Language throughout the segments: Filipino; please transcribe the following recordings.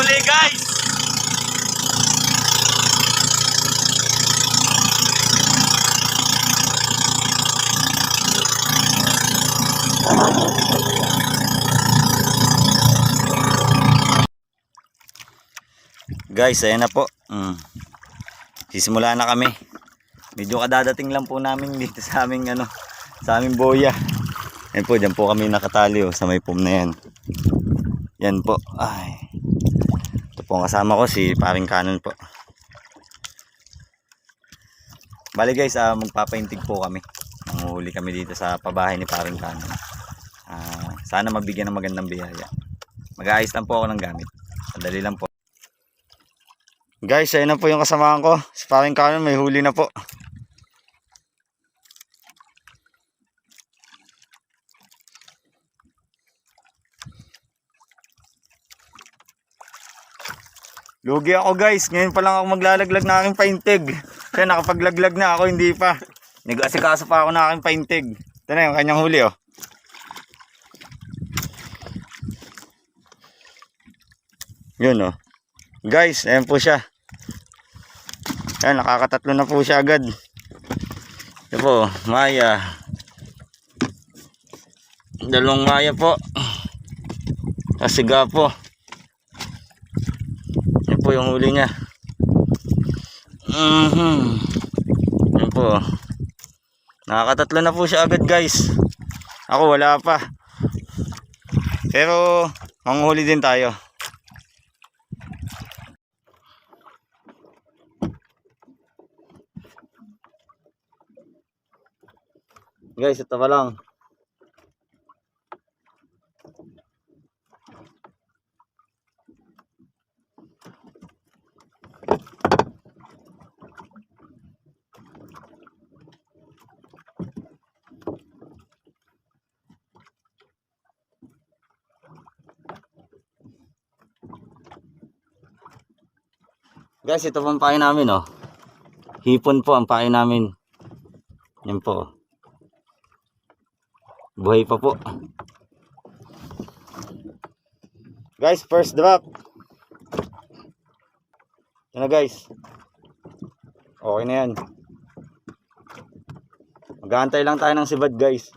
huli guys. Guys, ayan na po. Sisimula na kami. Medyo kadadating lang po namin dito sa aming sa aming boya. Ayan po, dyan po kami nakatali sa may pum na yan. Yan po. Ay. Ito po ang kasama ko, si Paring Canon po. Bali guys, magpapaintig po kami. Manguhuli kami dito sa pabahay ni Paring Canon. Sana mabigyan ng magandang biyaya. Mag-aayos lang po ako ng gamit. Madali lang po. Guys, ayun na po yung kasamahan ko. Si Paring Canon may huli na po. Lugi ako guys. Ngayon pa lang ako maglalaglag na aking paintig. Kaya nakapaglaglag na ako, hindi pa. Nag-asikaso pa ako na aking paintig. Ito na yung kanyang huli Yun Guys, ayan po siya. Ayan, nakakatatlo na po siya agad. Ito po, maya. Dalawang maya po. Kasiga po. Yan po yung huli niya. Yan po. Nakakatatlo na po siya agad guys. Ako wala pa. Pero manghuli din tayo. Guys, ito pa lang. Guys, ito po ang pain namin Hipon po ang pain namin. Yan po. Buhay pa po. Guys, first drop. Yan na guys. Okay na yan. Mag-aantay lang tayo ng sibad guys.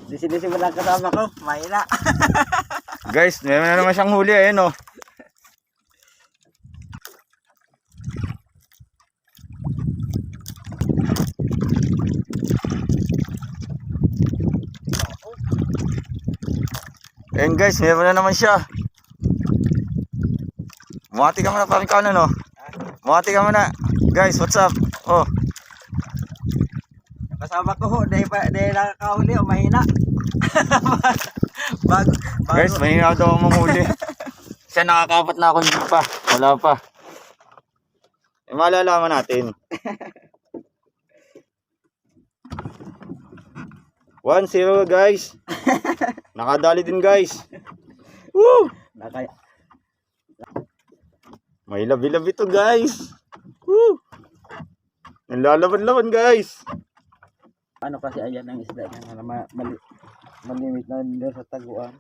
Disi-disi mo lang kasama ko. Mahina. Guys, meron na naman siyang huli. Ayan Ayan guys, meron na naman siya. Buhati ka muna Paring Canon Buhati ka muna. Guys, what's up? Kasama ko dahil nakakahuli mahina. Guys, mahina daw ang mamuli. Siya nakakapat na ako, hindi pa. Wala pa. Malalaman natin. 1-0 guys. Nakadali din guys. Woo! May labi-labi to guys. Woo! Nalalaban-laban guys. Ano kasi ayan ang isda niya na malimit na doon sa taguan.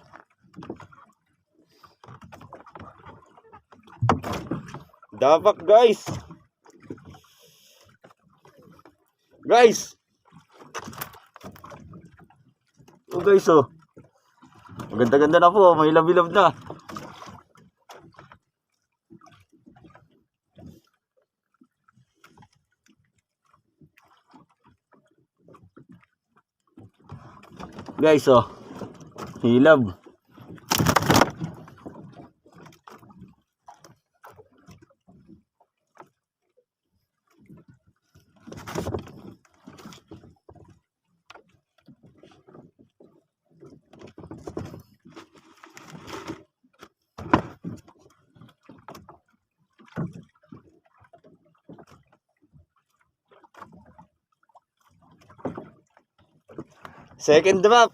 Dapak guys. Guys. Guys maganda-ganda na po, may labi-lab na. Guys hilab. Second drop.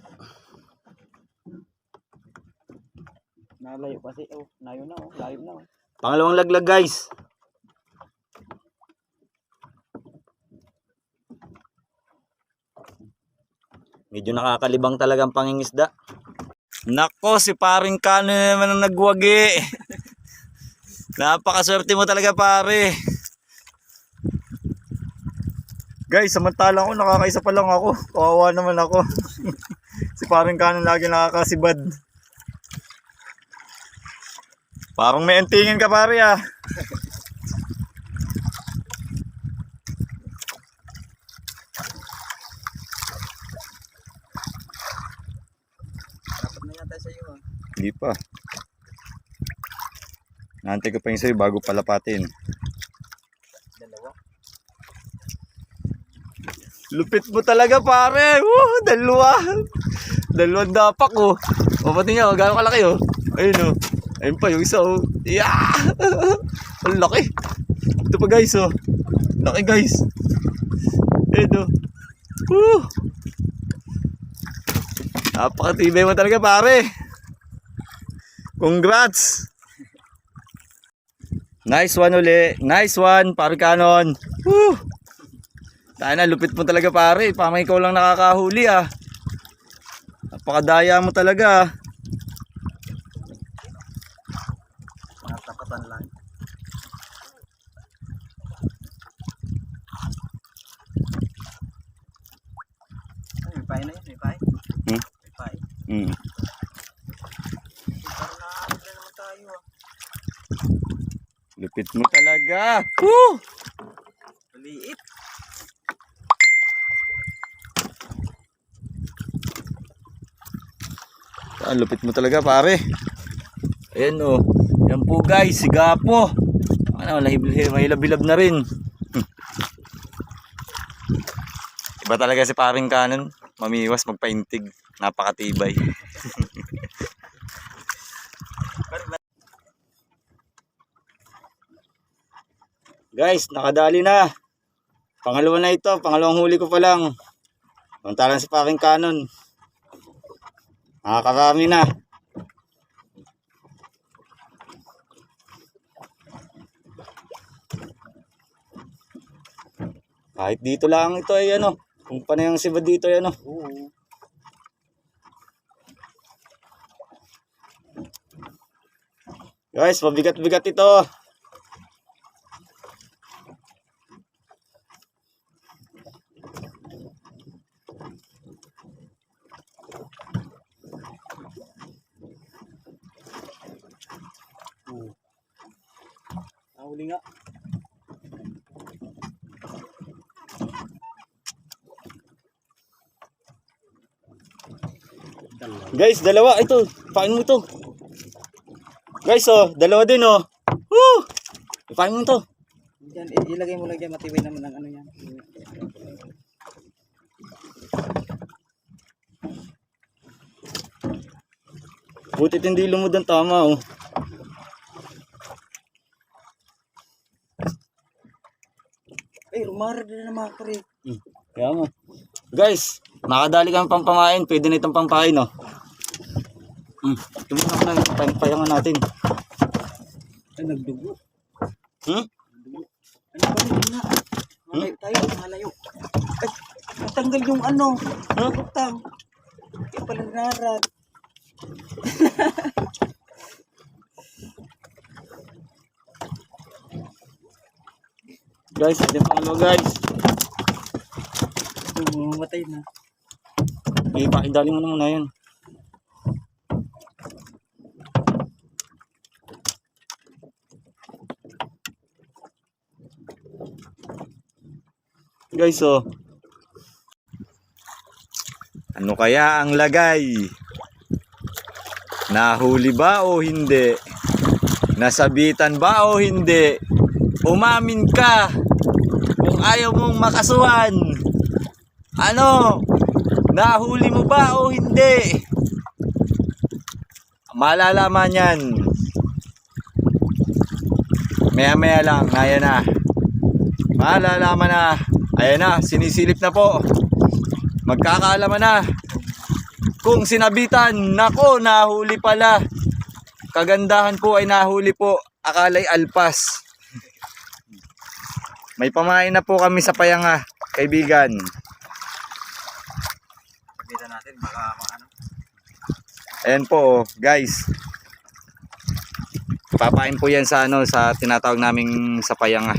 Nalayo kasi layo na layo na Pangalawang laglag guys. Medyo nakakalibang talagang pangingisda. Nako, si paring Kano naman ang nagwagi. Napakaswerte mo talaga, pare. Guys, samantalang ako, nakakaisa pa lang ako. Kawawa naman ako. Si paring Kano lagi nakakasibad. Parang may antingin ka, pare, ah. Dapat na yata sa'yo ah. Hindi pa. Nantay ko pa yung sa'yo bago palapatin. Dalawa. Lupit mo talaga, pare. Dalawa. Dalawang dapak, oh. O, pati nga, gano'ng kalaki, oh. Ayun, oh. Ayun pa, yung isa, oh. Yeah! Ang laki. Ito pa, guys, oh. Laki, guys. Ayun, oh. Woo! Napakatibay mo talaga, pare. Congrats. Nice one uli. Nice one, pare Kanon. Woo! Sana, lupit mo talaga, pare. Parang ikaw lang nakakahuli, ah. Napakadaya mo talaga, ah. Natapatan lang. Ay, may pahay na yun, may pahay. Hmm? May pahay. Mm. Parang nakakabla naman tayo ah. Lupit mo talaga. Woo! Maliit. Lupit mo talaga, pare. Ayan, oh. Yan po, guys, si Gapo. Ano, may labilab na rin. Iba talaga si paring Kanon. Mamiwas, magpaintig. Napakatibay. Guys, nakadali na. Pangalawa na ito. Pangalawang huli ko pa lang. Samantalang si paring Kanon. Nakakarami na. Kahit dito lang ito ay ano. Kung panayang sibad dito ay ano. Oo. Guys, mabigat-bigat ito. Nahuli nga. Guys, dalawa. Ito, pain mo ito. Guys, oh, dalawa din, oh. Woo! Pain mo ito. Diyan, ilagay mo lang dyan, matibay naman ang ano yan. Butit hindi lumod ang tama, oh. Ay, rumara din na mga kare. Kaya nga. Guys, nakadali kami pang pamain. Pwede na itong pampain, oh. Tumulong na lang. Pampayangan natin. Ay, nagdugo. Hmm? Nagdugo. Ano ba yun na? Malayo tayo, malayo. Ay, natanggal yung ano. Butang. Kaya pala narad. Guys, ito yung pangalawa, guys. Mamatay na. May pakidali mo naman na yan. Guys, oh. Ano kaya ang lagay? Nahuli ba o hindi? Nasabitan ba o hindi? Umamin ka kung ayaw mong makasuhan. Ano? Nahuli mo ba o hindi? Malalaman yan. Maya-maya lang. Ayan na. Malalaman na. Ayan na. Sinisilip na po. Magkakaalaman na. Kung sinabitan, nako, nahuli pala. Kagandahan po ay nahuli po. Akala'y alpas. May pamain na po kami sa payanga, kaibigan. Sabitan natin, baka ano. Ayan po, guys. Papain po yan sa ano, sa tinatawag naming sapayanga.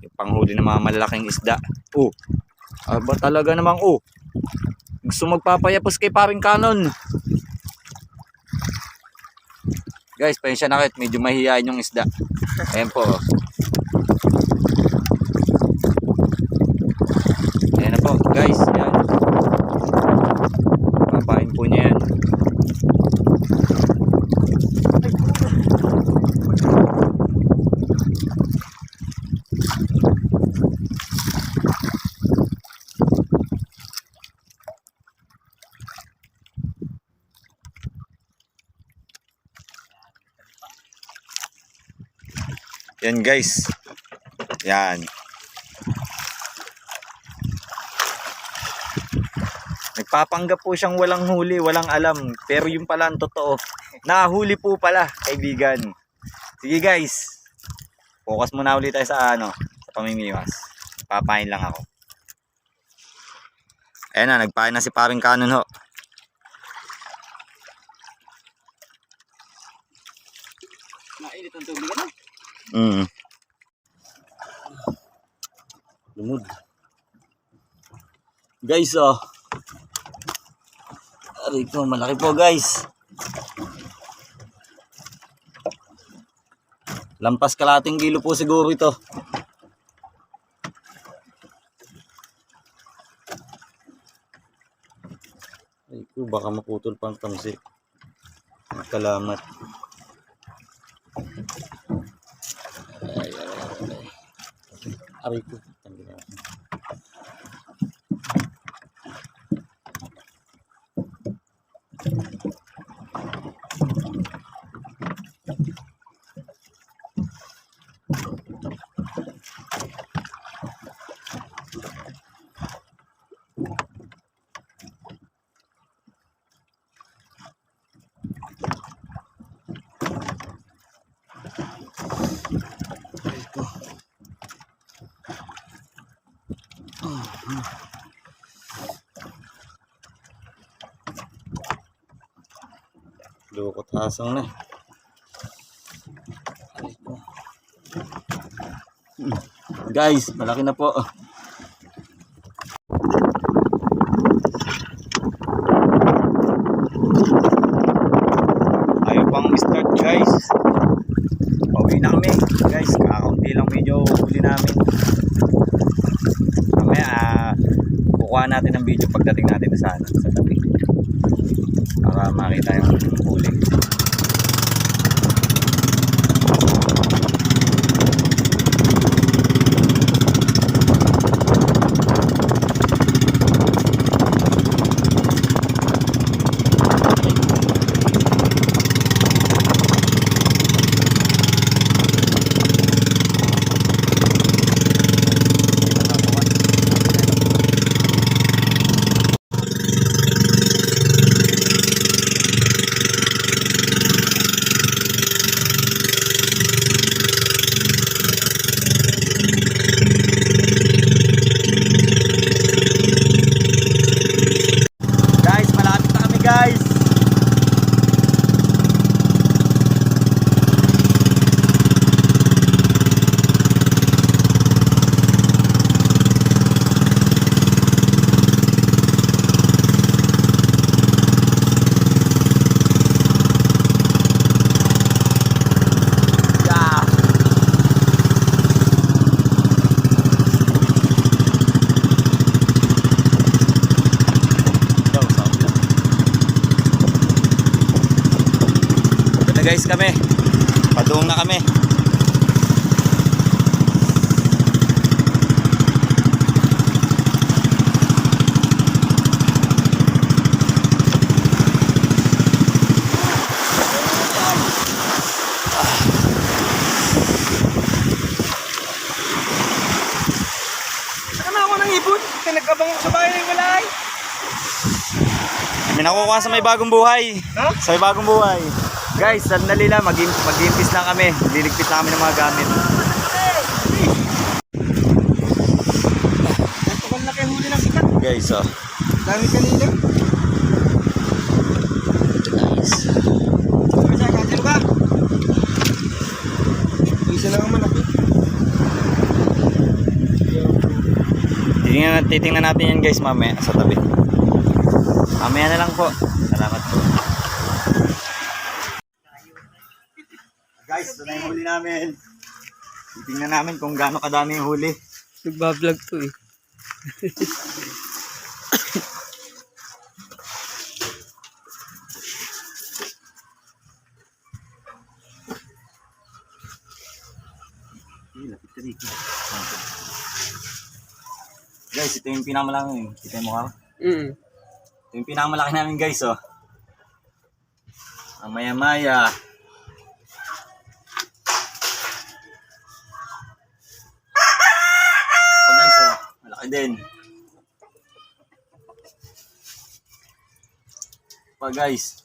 Yung panghuli ng mga malalaking isda. Oh. Aba talaga namang gusto magpapayapos kay paring kanon. Guys, pasensya na kayo, medyo mahihayin yung isda. Ayan po. Ayan na po, guys. Ayan. Papain po niya yan. Yan guys. Yan. Nagpapanggap po siyang walang huli, walang alam. Pero yung pala ang totoo. Nahuli po pala, kaibigan. Sige guys. Focus muna ulit tayo sa ano, sa pamimiwas. Papain lang ako. Ayan na, nagpain na si paring kanon ho. Mainit ang tubig ano? Lumod. Guys, aray ko, malaki po guys. Lampas kalating kilo po siguro ito. Aray ko, baka maputol pang tamsi. Salamat. Aray ko. Lukot hasang na. Guys, malaki na po. Ayaw pang start guys. Pauwi na kami. Guys, kakaunti lang video huli namin. Mamaya kukuha natin ang video pagdating natin sa tabi. Para makita yung huli. Guys, guys kami. Padung na kami. Ano ako ng ibon? Nagkabang sa bahay ng walay. May nakukuha sa may bagong buhay. Ha? Sa may bagong buhay. Guys, sandali lang, mag-impis lang kami. Liligpit namin ng mga gamit. Nagkabang na kayo huli ng sikat. Guys, Dami kanina. guys. Saan ka? Isa lang naman ako. Titingnan natin yan guys mamaya sa tabi. Mamaya na lang po. Salamat po. Guys, ito na yung huli namin. Titingnan namin kung gaano kadami yung huli. Nagbablog to eh. Lapit ka dito. Guys, ito yung pinakamalaki. Kita mo ka? Ito yung pinakamalaki namin guys, oh. Ang maya-maya. Ito guys, oh. Malaki din. Pa guys.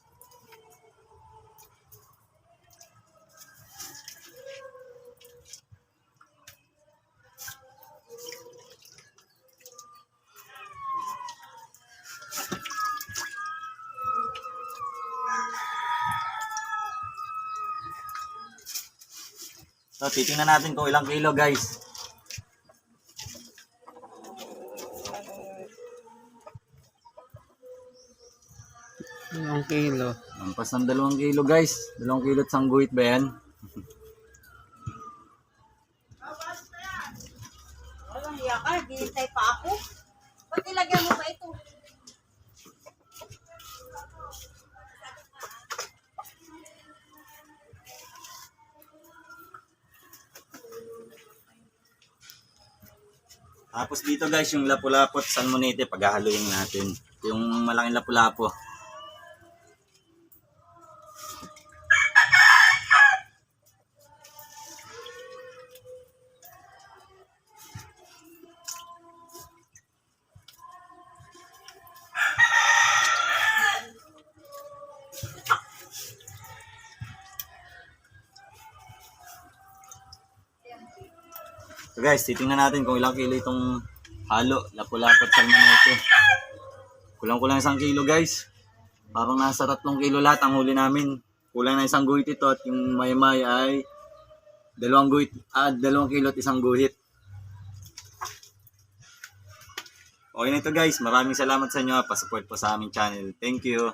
So, titingnan natin kung ilang kilo guys. Ilang kilo? Lampas ng 2 kilo guys. 2 kilo at sangguhit ba yan? Walang hiya ka, hihintay pa ako. Ba't nilagyan mo ba ito? Tapos dito guys, yung lapu-lapu at salmonete, paghahaluin natin. Yung malaking lapu-lapu. So guys, titingnan natin kung ilang kilo itong halo, lapu-lapu at salmonete. Kulang-kulang 1 kilo guys. Parang nasa 3 kilo lahat ang huli namin. Kulang na 1 guhit ito at yung may ay 2 guhit, 2 kilo at 1 guhit. Okay na ito guys, maraming salamat sa inyo. Pasupport po sa aming channel. Thank you.